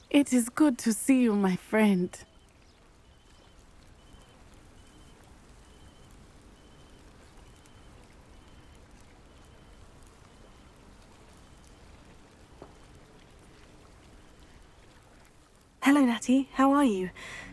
It is good to see you, my friend. Hello, Natty. How are you?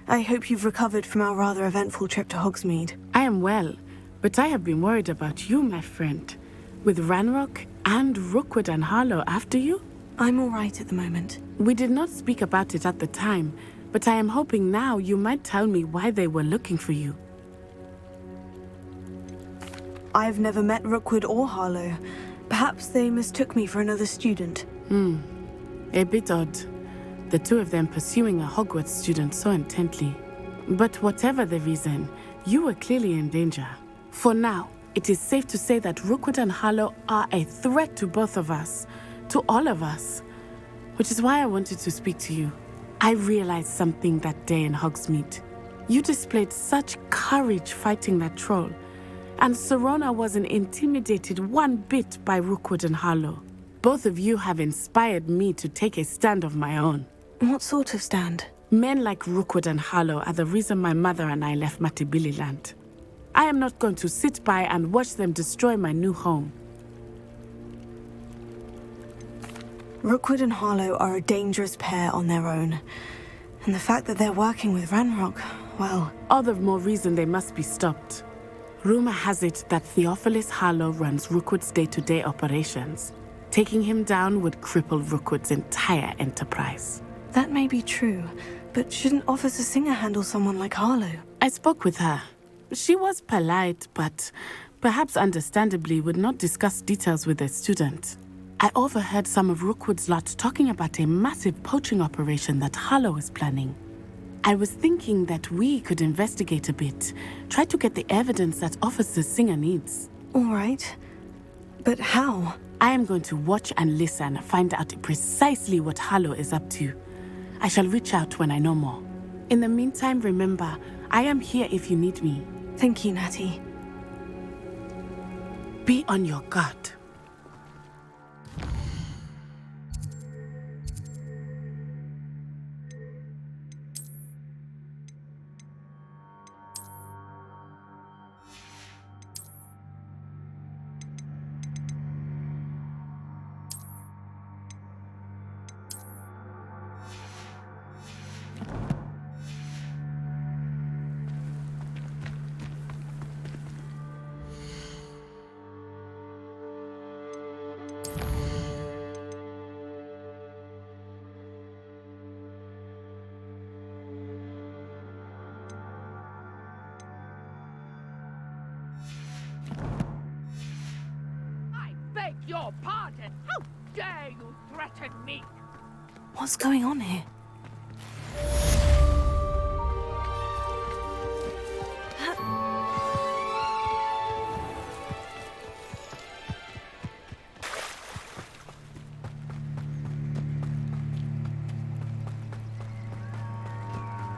I hope you've recovered from our rather eventful trip to Hogsmeade. I am well, but I have been worried about you, my friend. With Ranrock and Rookwood and Harlow after you? I'm all right at the moment. We did not speak about it at the time, but I am hoping now you might tell me why they were looking for you. I've never met Rookwood or Harlow. Perhaps they mistook me for another student. A bit odd. The two of them pursuing a Hogwarts student so intently. But whatever the reason, you were clearly in danger. For now, it is safe to say that Rookwood and Harlow are a threat to both of us. To all of us. Which is why I wanted to speak to you. I realized something that day in Hogsmeade. You displayed such courage fighting that troll. And Serona wasn't intimidated one bit by Rookwood and Harlow. Both of you have inspired me to take a stand of my own. What sort of stand? Men like Rookwood and Harlow are the reason my mother and I left Matabeleland. I am not going to sit by and watch them destroy my new home. Rookwood and Harlow are a dangerous pair on their own. And the fact that they're working with Ranrock, well... all the more reason they must be stopped. Rumor has it that Theophilus Harlow runs Rookwood's day-to-day operations. Taking him down would cripple Rookwood's entire enterprise. That may be true, but shouldn't Officer Singer handle someone like Harlow? I spoke with her. She was polite, but perhaps understandably would not discuss details with a student. I overheard some of Rookwood's lot talking about a massive poaching operation that Harlow is planning. I was thinking that we could investigate a bit, try to get the evidence that Officer Singer needs. All right. But how? I am going to watch and listen, find out precisely what Harlow is up to. I shall reach out when I know more. In the meantime, remember, I am here if you need me. Thank you, Natty. Be on your guard. Beg your pardon! How dare you threaten me? What's going on here?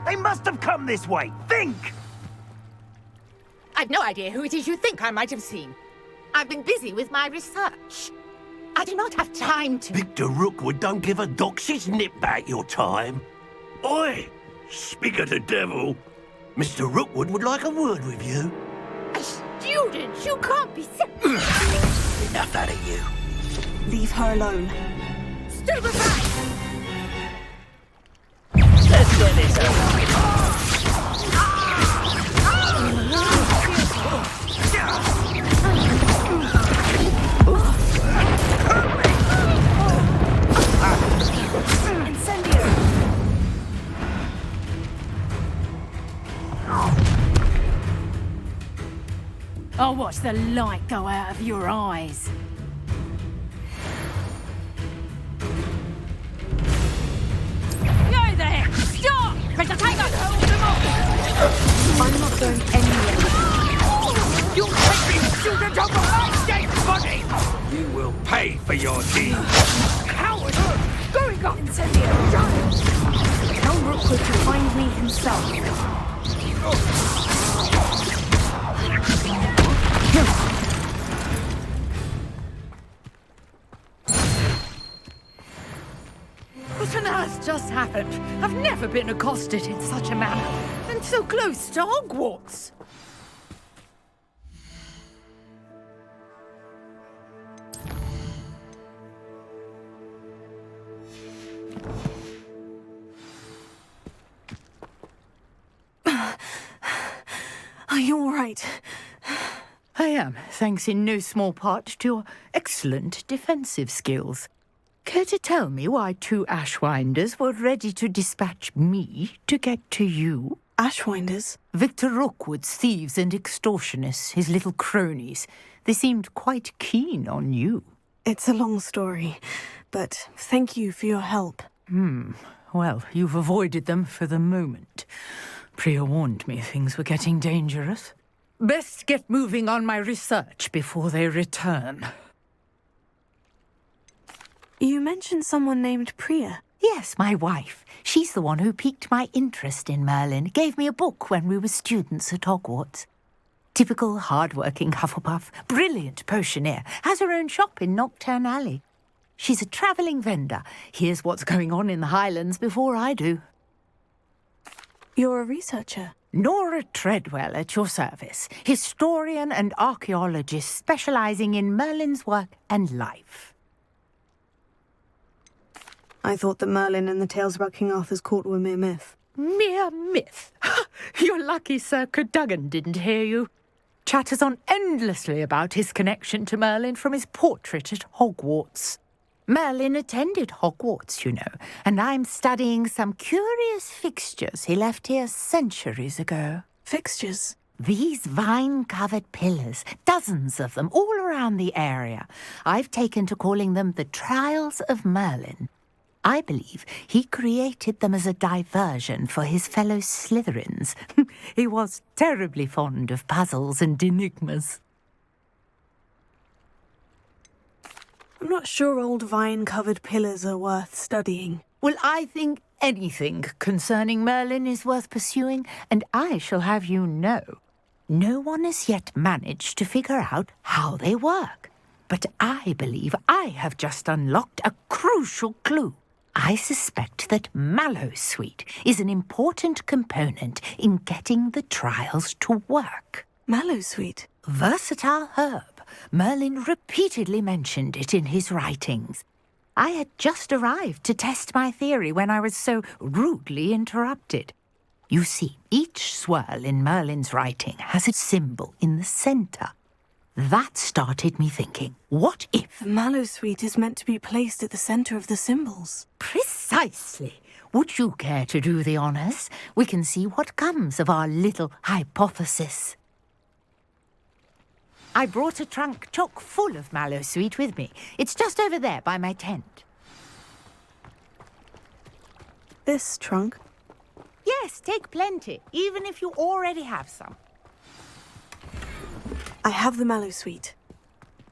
They must have come this way. Think! I've no idea who it is you think I might have seen. I've been busy with my research. I do not have time to... Victor Rookwood don't give a doxy's nip back your time. Oi! Speak of the devil. Mr. Rookwood would like a word with you. A student? You can't be so... Enough out of you. Leave her alone. Stand aside! Let's get this over. I'll watch the light go out of your eyes. Go there! Stop! Better take us home them all! I'm not going anywhere. You take me student of my dead body! You will pay for your deeds. Coward! Going up! Tell Rookwood to find me himself. What on earth just happened? I've never been accosted in such a manner. And so close to Hogwarts. Are you all right? I am, thanks in no small part to your excellent defensive skills. Care to tell me why 2 Ashwinders were ready to dispatch me to get to you? Ashwinders? Victor Rookwood's thieves and extortionists, his little cronies. They seemed quite keen on you. It's a long story, but thank you for your help. Well, you've avoided them for the moment. Priya warned me things were getting dangerous. Best get moving on my research before they return. You mentioned someone named Priya. Yes, my wife. She's the one who piqued my interest in Merlin. Gave me a book when we were students at Hogwarts. Typical hard-working Hufflepuff, brilliant potioneer, has her own shop in Knockturn Alley. She's a travelling vendor. Hears what's going on in the Highlands before I do. You're a researcher. Nora Treadwell at your service, historian and archaeologist specialising in Merlin's work and life. I thought that Merlin and the tales about King Arthur's court were mere myth. Mere myth? You're lucky Sir Cadogan didn't hear you. Chatters on endlessly about his connection to Merlin from his portrait at Hogwarts. Merlin attended Hogwarts, you know, and I'm studying some curious fixtures he left here centuries ago. Fixtures? These vine-covered pillars, dozens of them, all around the area. I've taken to calling them the Trials of Merlin. I believe he created them as a diversion for his fellow Slytherins. He was terribly fond of puzzles and enigmas. I'm not sure old vine-covered pillars are worth studying. Well, I think anything concerning Merlin is worth pursuing, and I shall have you know, no one has yet managed to figure out how they work. But I believe I have just unlocked a crucial clue. I suspect that Mallowsweet is an important component in getting the trials to work. Mallowsweet? Versatile herb. Merlin repeatedly mentioned it in his writings. I had just arrived to test my theory when I was so rudely interrupted. You see, each swirl in Merlin's writing has a symbol in the centre. That started me thinking, what if... The Mallowsweet is meant to be placed at the centre of the symbols. Precisely. Would you care to do the honours? We can see what comes of our little hypothesis. I brought a trunk chock full of Mallowsweet with me. It's just over there by my tent. This trunk? Yes, take plenty, even if you already have some. I have the Mallowsweet.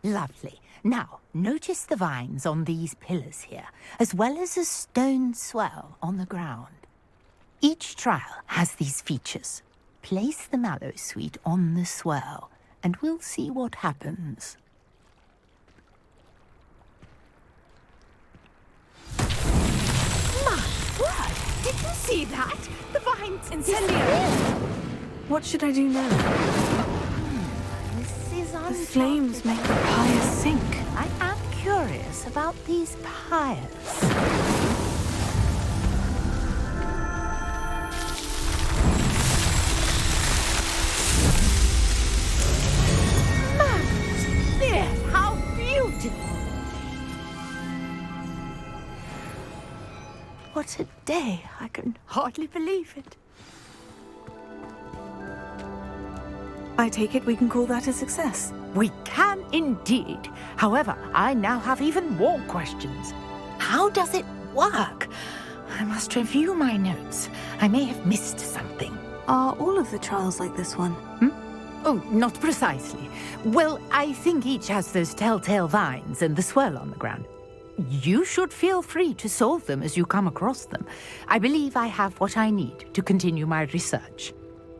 Lovely. Now, notice the vines on these pillars here, as well as a stone swell on the ground. Each trial has these features. Place the mallow sweet on the swirl, and we'll see what happens. My word! Did you see that? The vine's incendiary! What should I do now? This is The flames make the pyres sink. I am curious about these pyres. Yes, how beautiful! What a day! I can hardly believe it. I take it we can call that a success. We can indeed. However, I now have even more questions. How does it work? I must review my notes. I may have missed something. Are all of the trials like this one? Oh, not precisely. Well, I think each has those telltale vines and the swirl on the ground. You should feel free to solve them as you come across them. I believe I have what I need to continue my research.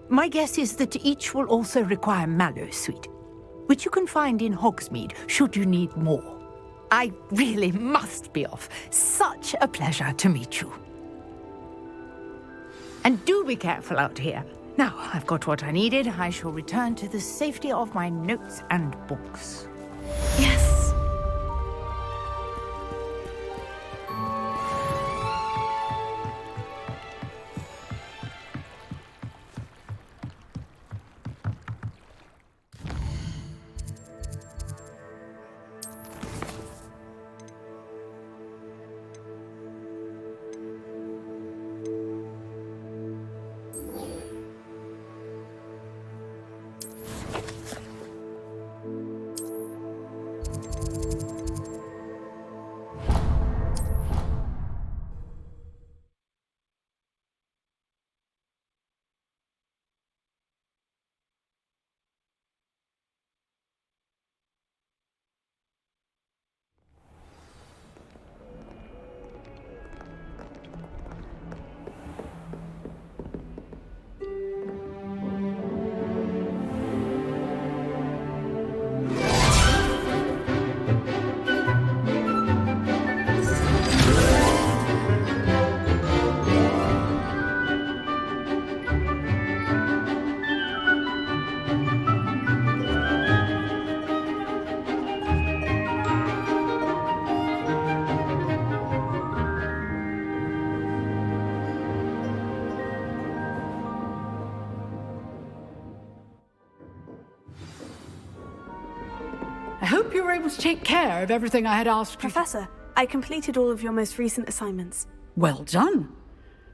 My guess is that each will also require mallow sweet, which you can find in Hogsmeade should you need more. I really must be off. Such a pleasure to meet you. And do be careful out here. Now, I've got what I needed. I shall return to the safety of my notes and books. Yes. I hope you were able to take care of everything I had asked you. Professor, I completed all of your most recent assignments. Well done.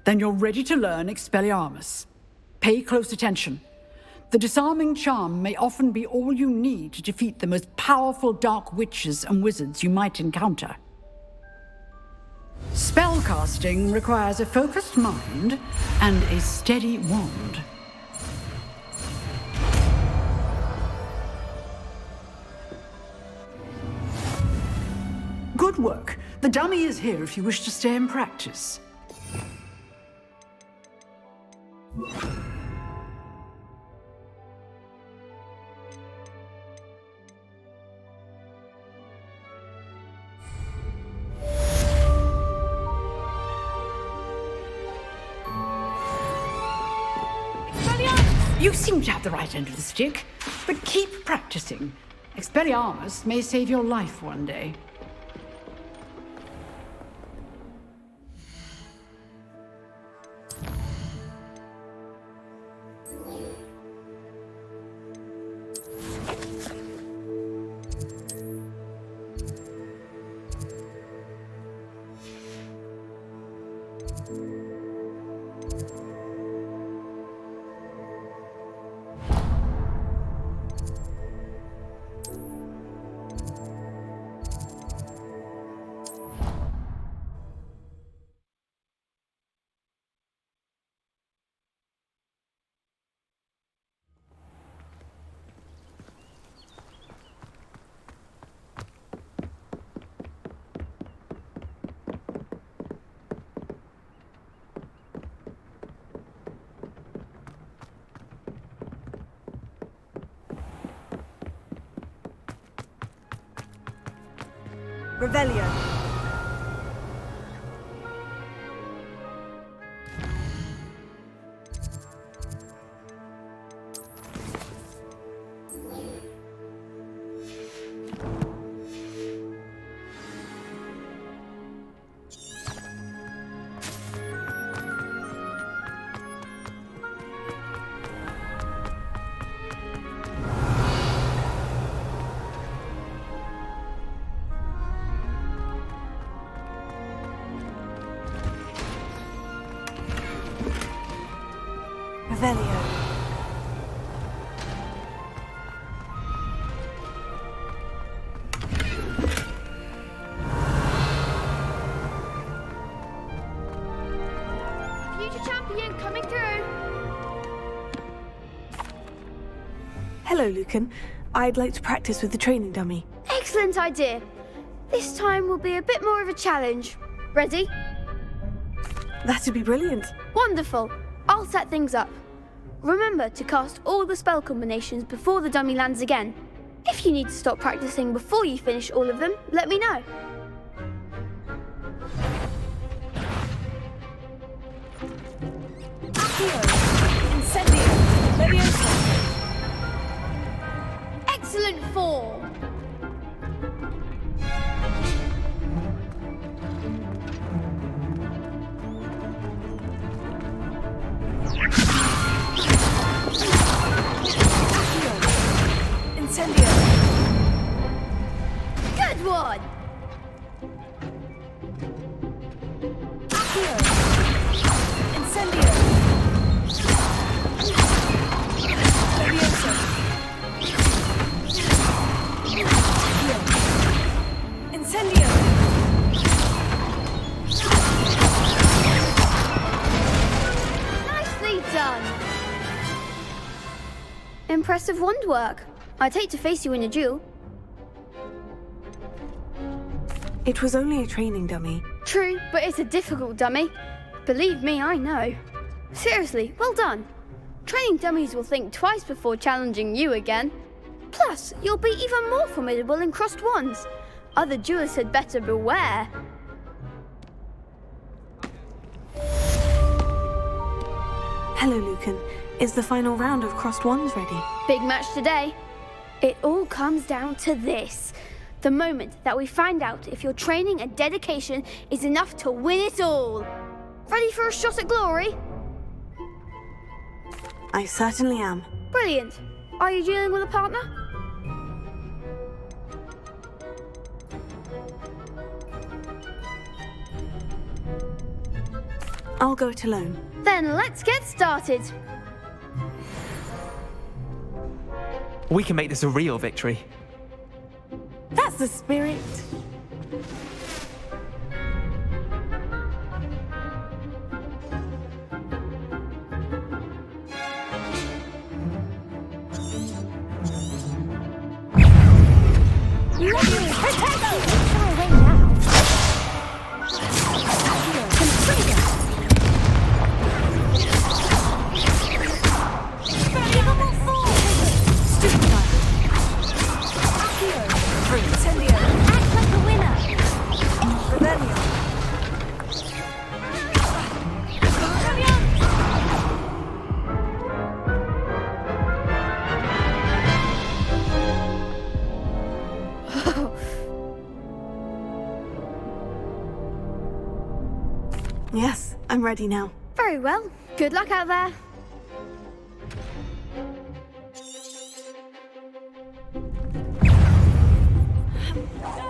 Then you're ready to learn Expelliarmus. Pay close attention. The disarming charm may often be all you need to defeat the most powerful dark witches and wizards you might encounter. Spellcasting requires a focused mind and a steady wand. Good work. The dummy is here if you wish to stay and practice. You seem to have the right end of the stick, but keep practicing. Expelliarmus may save your life one day. Revelio. Revelio. Future champion coming through. Hello, Lucan. I'd like to practice with the training dummy. Excellent idea. This time will be a bit more of a challenge. Ready? That'd be brilliant. Wonderful. I'll set things up. Remember to cast all the spell combinations before the dummy lands again. If you need to stop practicing before you finish all of them, let me know. Incendio. Leviosa. Excellent form. Incendio. Good one. Incendio. Leviosa. Incendio. Nicely done. Impressive wand work. I'd hate to face you in a duel. It was only a training dummy. True, but it's a difficult dummy. Believe me, I know. Seriously, well done. Training dummies will think twice before challenging you again. Plus, you'll be even more formidable in crossed wands. Other duelists had better beware. Hello, Lucan. Is the final round of crossed wands ready? Big match today. It all comes down to this. The moment that we find out if your training and dedication is enough to win it all. Ready for a shot at glory? I certainly am. Brilliant. Are you dealing with a partner? I'll go it alone. Then let's get started. We can make this a real victory. That's the spirit. Yes, I'm ready now. Very well. Good luck out there.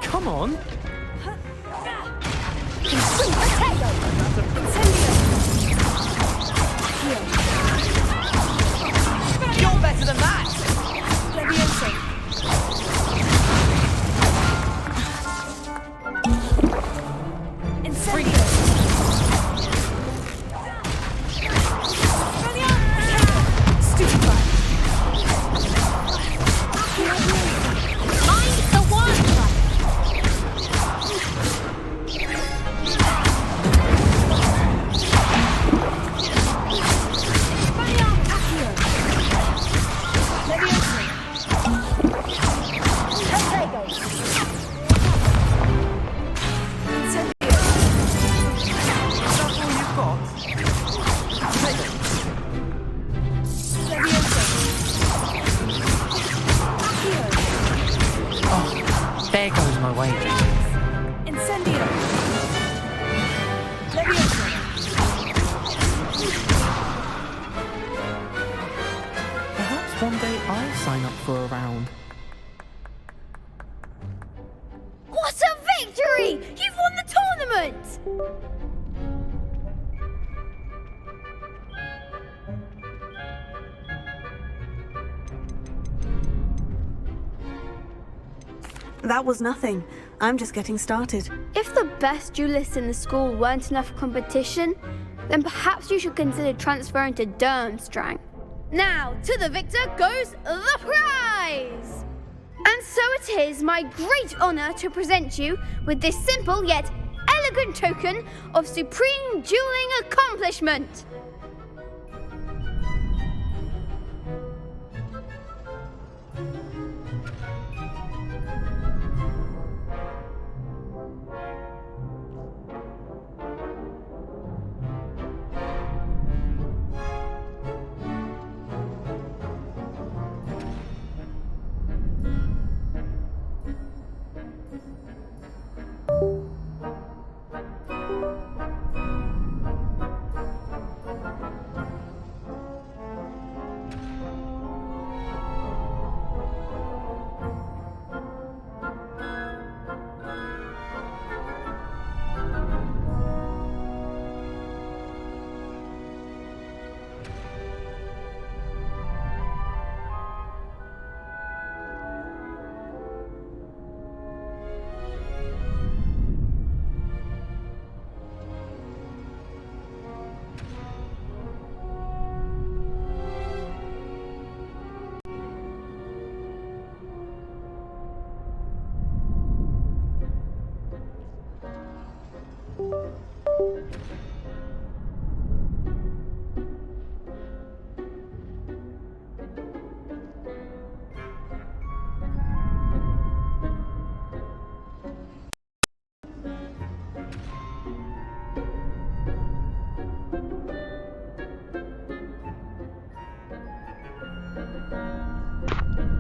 Come on! You're better than that! my way. Incendio! Leviosa! Perhaps one day I'll sign up for a round. What a victory! You've won the tournament! That was nothing. I'm just getting started. If the best duelists in the school weren't enough competition, then perhaps you should consider transferring to Durmstrang. Now, to the victor goes the prize! And so it is my great honour to present you with this simple yet elegant token of supreme dueling accomplishment.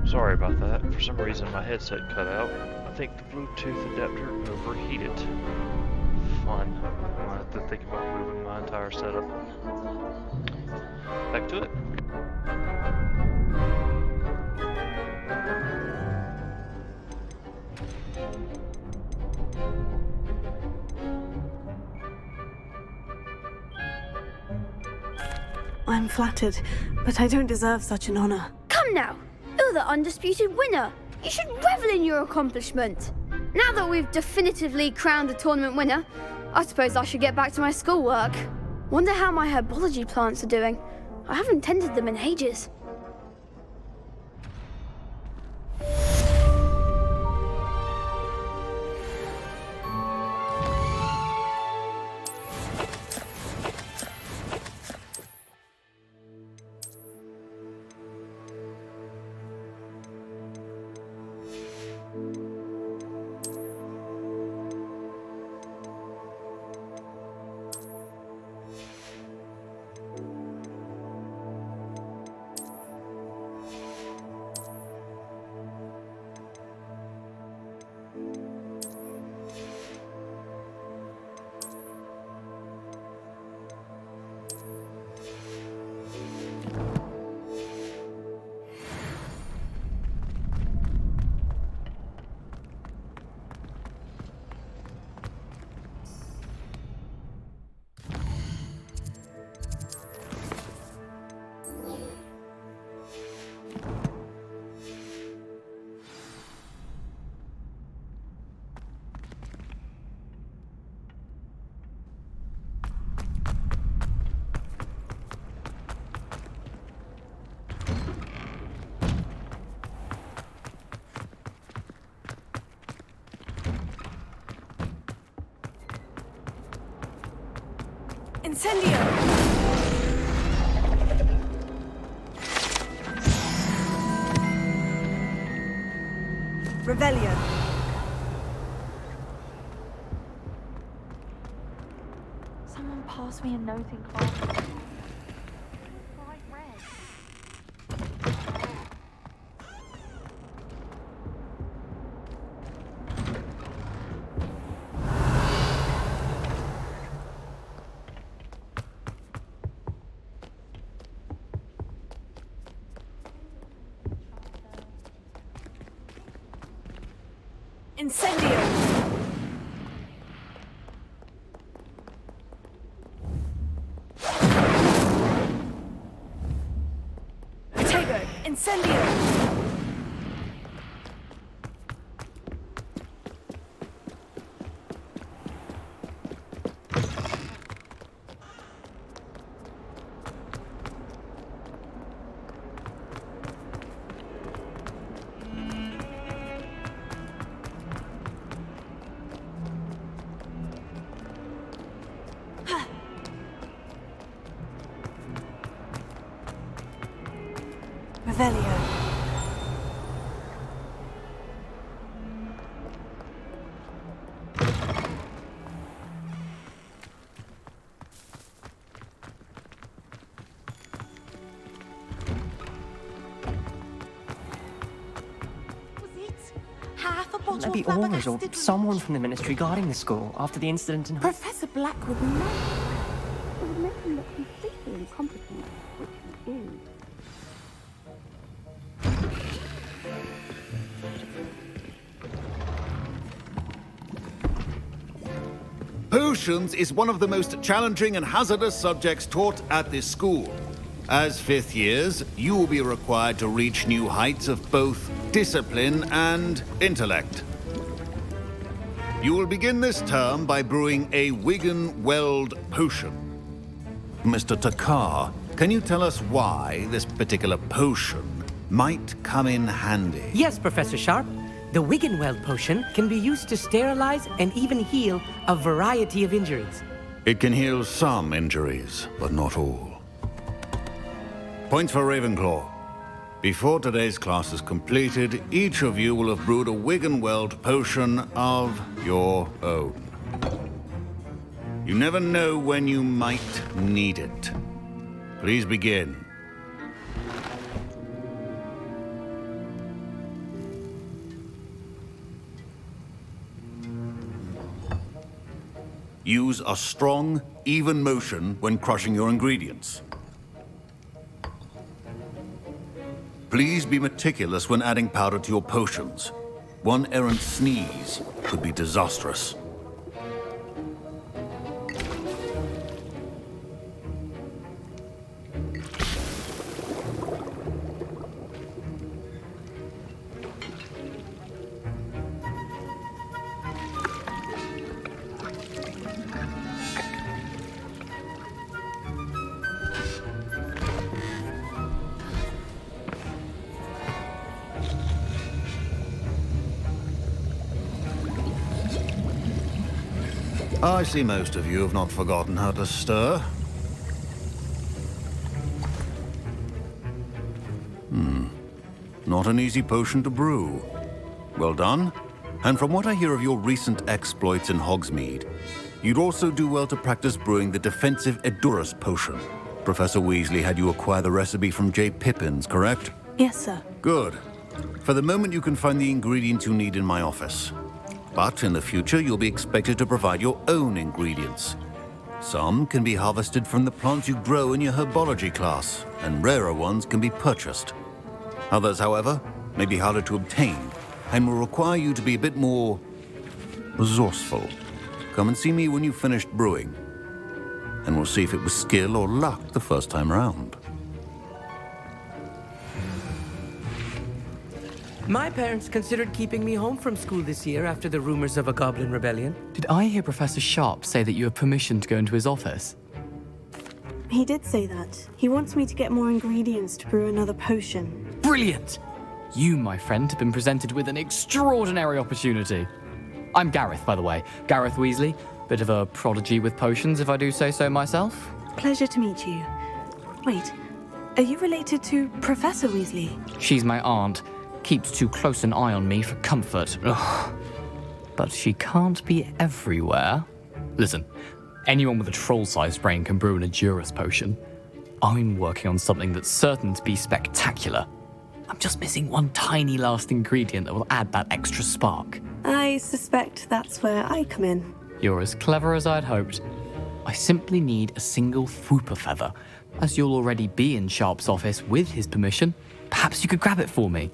Sorry about that. For some reason my headset cut out. I think the Bluetooth adapter overheated. Fun. I'm gonna have to think about moving my entire setup. Back to it. I'm flattered, but I don't deserve such an honor. Come now, you're the undisputed winner. You should revel in your accomplishment. Now that we've definitively crowned the tournament winner, I suppose I should get back to my schoolwork. Wonder how my herbology plants are doing. I haven't tended them in ages. Incendio! Revelio. Someone pass me a note in class. Bright red. Incendio! Protego! Incendio! Revelio. Maybe Aurors or someone from the Ministry guarding the school after the incident in... Professor Black would know. It would make him look completely incompetent, which he is. Potions is one of the most challenging and hazardous subjects taught at this school. As fifth years, you will be required to reach new heights of both discipline and intellect. You will begin this term by brewing a Wigan-Weld potion. Mr. Takar, can you tell us why this particular potion might come in handy? Yes, Professor Sharp. The Wigan-Weld potion can be used to sterilize and even heal a variety of injuries. It can heal some injuries, but not all. Points for Ravenclaw. Before today's class is completed, each of you will have brewed a Wigan-Weld potion of your own. You never know when you might need it. Please begin. Use a strong, even motion when crushing your ingredients. Please be meticulous when adding powder to your potions. One errant sneeze could be disastrous. I see most of you have not forgotten how to stir. Not an easy potion to brew. Well done. And from what I hear of your recent exploits in Hogsmeade, you'd also do well to practice brewing the defensive Edurus potion. Professor Weasley had you acquire the recipe from J. Pippin's, correct? Yes, sir. Good. For the moment, you can find the ingredients you need in my office. But in the future, you'll be expected to provide your own ingredients. Some can be harvested from the plants you grow in your herbology class, and rarer ones can be purchased. Others, however, may be harder to obtain, and will require you to be a bit more resourceful. Come and see me when you've finished brewing, and we'll see if it was skill or luck the first time around. My parents considered keeping me home from school this year after the rumors of a goblin rebellion. Did I hear Professor Sharp say that you have permission to go into his office? He did say that. He wants me to get more ingredients to brew another potion. Brilliant! You, my friend, have been presented with an extraordinary opportunity. I'm Gareth, by the way. Gareth Weasley. Bit of a prodigy with potions, if I do say so myself. Pleasure to meet you. Wait, are you related to Professor Weasley? She's my aunt. Keeps too close an eye on me for comfort. Ugh. But she can't be everywhere. Listen, anyone with a troll-sized brain can brew an Edurus potion. I'm working on something that's certain to be spectacular. I'm just missing one tiny last ingredient that will add that extra spark. I suspect that's where I come in. You're as clever as I'd hoped. I simply need a single Fwooper feather. As you'll already be in Sharp's office with his permission, perhaps you could grab it for me.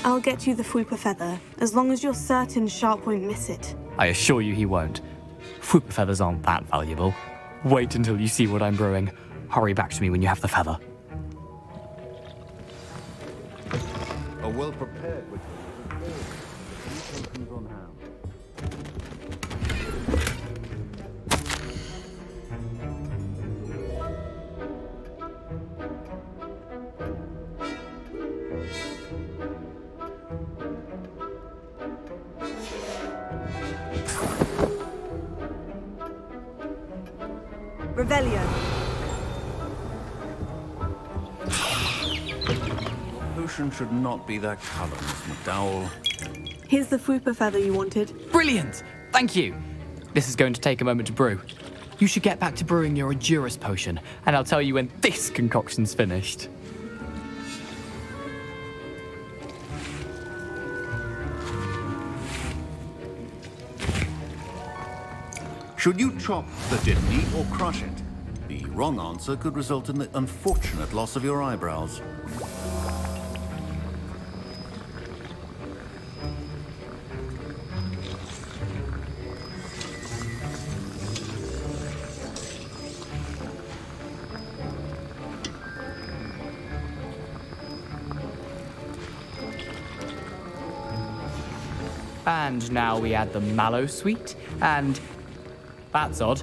I'll get you the Fwooper feather, as long as you're certain Sharp won't miss it. I assure you he won't. Fwooper feathers aren't that valuable. Wait until you see what I'm brewing. Hurry back to me when you have the feather. A well-prepared witch is on hand. Revelio. Potion should not be that color, Miss McDowell. Here's the Fwooper feather you wanted. Brilliant! Thank you! This is going to take a moment to brew. You should get back to brewing your Edurus potion, and I'll tell you when this concoction's finished. Should you chop the didn't or crush it? The wrong answer could result in the unfortunate loss of your eyebrows. And now we add the mallow sweet, and... That's odd.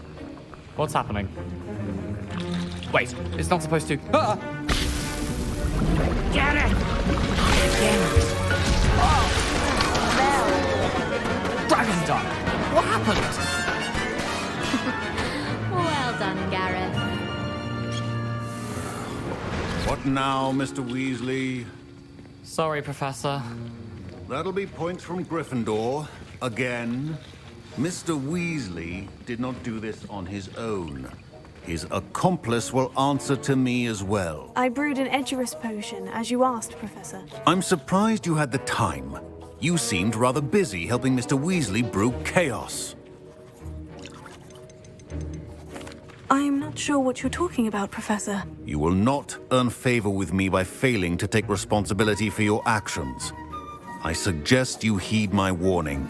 What's happening? Wait, it's not supposed to... Ah! Get it! Dragon's done! What happened? Well done, Gareth. What now, Mr. Weasley? Sorry, Professor. That'll be points from Gryffindor. Again. Mr. Weasley did not do this on his own. His accomplice will answer to me as well. I brewed an Edurus potion, as you asked, Professor. I'm surprised you had the time. You seemed rather busy helping Mr. Weasley brew chaos. I'm not sure what you're talking about, Professor. You will not earn favor with me by failing to take responsibility for your actions. I suggest you heed my warning.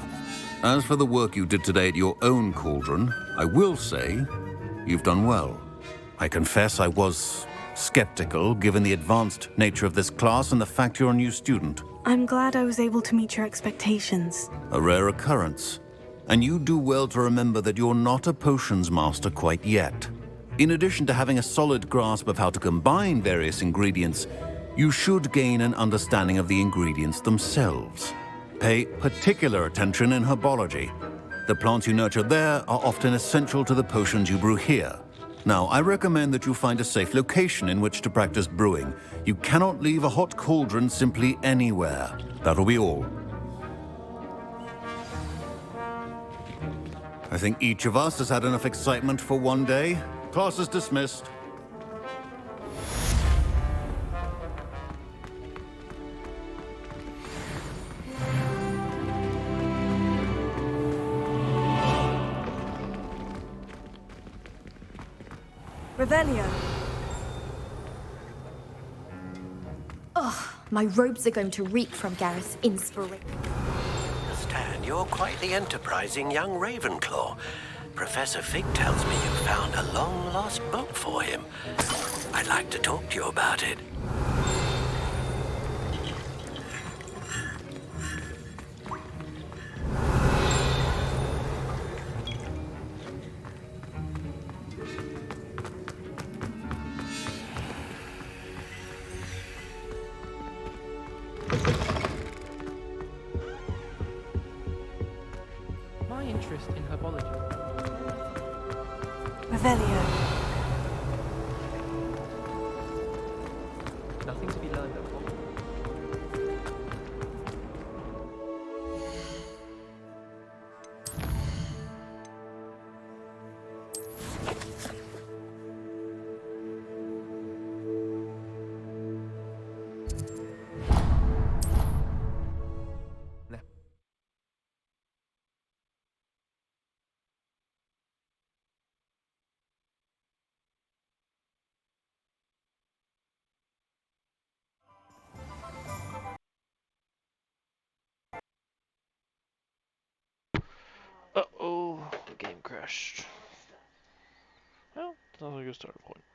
As for the work you did today at your own cauldron, I will say you've done well. I confess I was skeptical, given the advanced nature of this class and the fact you're a new student. I'm glad I was able to meet your expectations. A rare occurrence. And you do well to remember that you're not a potions master quite yet. In addition to having a solid grasp of how to combine various ingredients, you should gain an understanding of the ingredients themselves. Pay particular attention in herbology. The plants you nurture there are often essential to the potions you brew here. Now, I recommend that you find a safe location in which to practice brewing. You cannot leave a hot cauldron simply anywhere. That'll be all. I think each of us has had enough excitement for one day. Class is dismissed. Revelio. Ugh, my robes are going to reek from Gareth's inspiration. Understand, you're quite the enterprising young Ravenclaw. Professor Fig tells me you found a long-lost book for him. I'd like to talk to you about it. My interest in herbology. Revelio. Nothing to be learned of. crashed. Well, sounds like a good starting point.